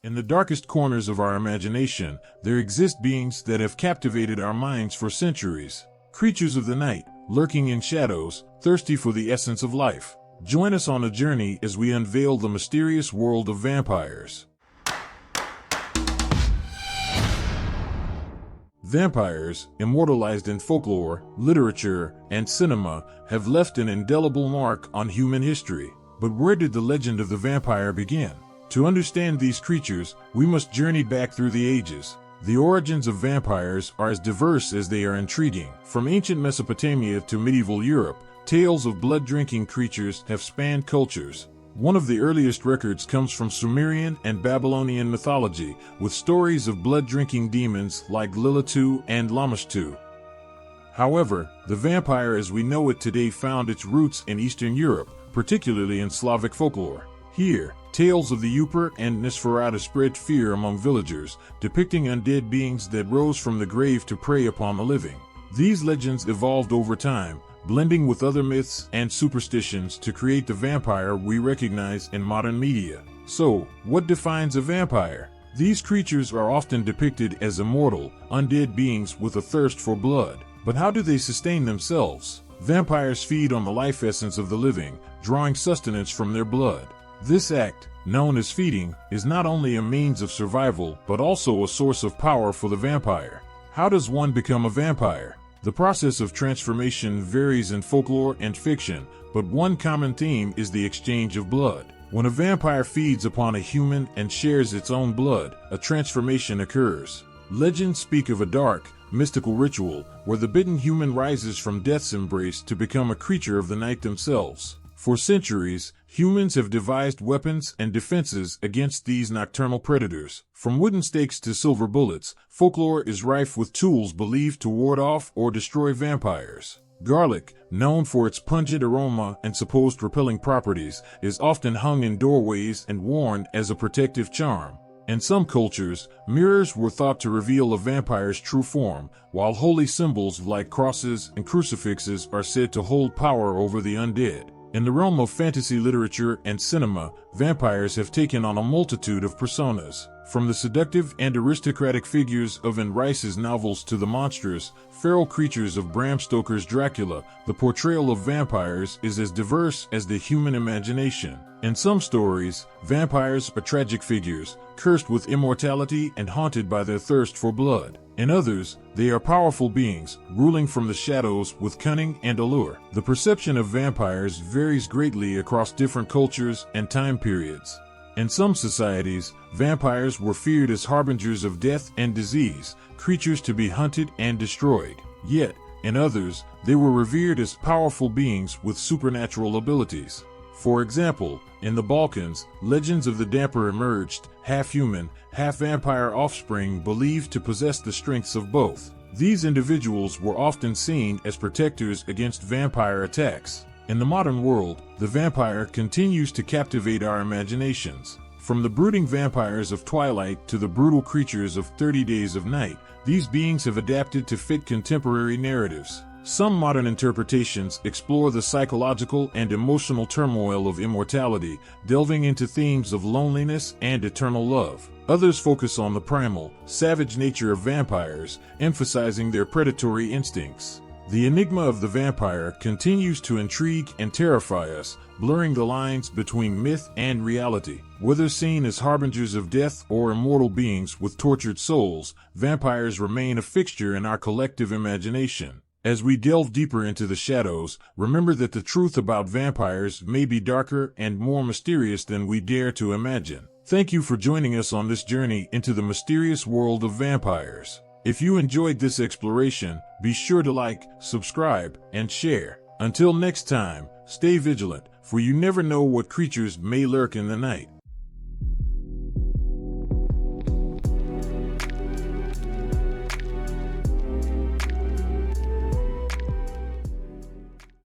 In the darkest corners of our imagination, there exist beings that have captivated our minds for centuries. Creatures of the night, lurking in shadows, thirsty for the essence of life. Join us on a journey as we unveil the mysterious world of vampires. Vampires, immortalized in folklore, literature, and cinema, have left an indelible mark on human history. But where did the legend of the vampire begin? To understand these creatures, we must journey back through the ages. The origins of vampires are as diverse as they are intriguing. From ancient Mesopotamia to medieval Europe, tales of blood-drinking creatures have spanned cultures. One of the earliest records comes from Sumerian and Babylonian mythology, with stories of blood-drinking demons like Lilitu and Lamashtu. However, the vampire as we know it today found its roots in Eastern Europe, particularly in Slavic folklore. Here, tales of the Uper and Nosferatu spread fear among villagers, depicting undead beings that rose from the grave to prey upon the living. These legends evolved over time, blending with other myths and superstitions to create the vampire we recognize in modern media. So, what defines a vampire? These creatures are often depicted as immortal, undead beings with a thirst for blood. But how do they sustain themselves? Vampires feed on the life essence of the living, drawing sustenance from their blood. This act, known as feeding, is not only a means of survival but also a source of power for the vampire. How does one become a vampire? The process of transformation varies in folklore and fiction, but one common theme is the exchange of blood. When a vampire feeds upon a human and shares its own blood, a transformation occurs. Legends speak of a dark, mystical ritual where the bitten human rises from death's embrace to become a creature of the night themselves. For centuries, humans have devised weapons and defenses against these nocturnal predators. From wooden stakes to silver bullets, folklore is rife with tools believed to ward off or destroy vampires. Garlic, known for its pungent aroma and supposed repelling properties, is often hung in doorways and worn as a protective charm. In some cultures, mirrors were thought to reveal a vampire's true form, while holy symbols like crosses and crucifixes are said to hold power over the undead. In the realm of fantasy literature and cinema, vampires have taken on a multitude of personas. From the seductive and aristocratic figures of Anne Rice's novels to the monstrous, feral creatures of Bram Stoker's Dracula, the portrayal of vampires is as diverse as the human imagination. In some stories, vampires are tragic figures, cursed with immortality and haunted by their thirst for blood. In others, they are powerful beings, ruling from the shadows with cunning and allure. The perception of vampires varies greatly across different cultures and time periods. In some societies, vampires were feared as harbingers of death and disease, creatures to be hunted and destroyed. Yet, in others, they were revered as powerful beings with supernatural abilities. For example, in the Balkans, legends of the Damper emerged, half-human, half-vampire offspring believed to possess the strengths of both. These individuals were often seen as protectors against vampire attacks. In the modern world, the vampire continues to captivate our imaginations. From the brooding vampires of Twilight to the brutal creatures of 30 Days of Night, these beings have adapted to fit contemporary narratives. Some modern interpretations explore the psychological and emotional turmoil of immortality, delving into themes of loneliness and eternal love. Others focus on the primal, savage nature of vampires, emphasizing their predatory instincts. The enigma of the vampire continues to intrigue and terrify us, blurring the lines between myth and reality. Whether seen as harbingers of death or immortal beings with tortured souls, vampires remain a fixture in our collective imagination. As we delve deeper into the shadows, remember that the truth about vampires may be darker and more mysterious than we dare to imagine. Thank you for joining us on this journey into the mysterious world of vampires. If you enjoyed this exploration, be sure to like, subscribe, and share. Until next time, stay vigilant, for you never know what creatures may lurk in the night.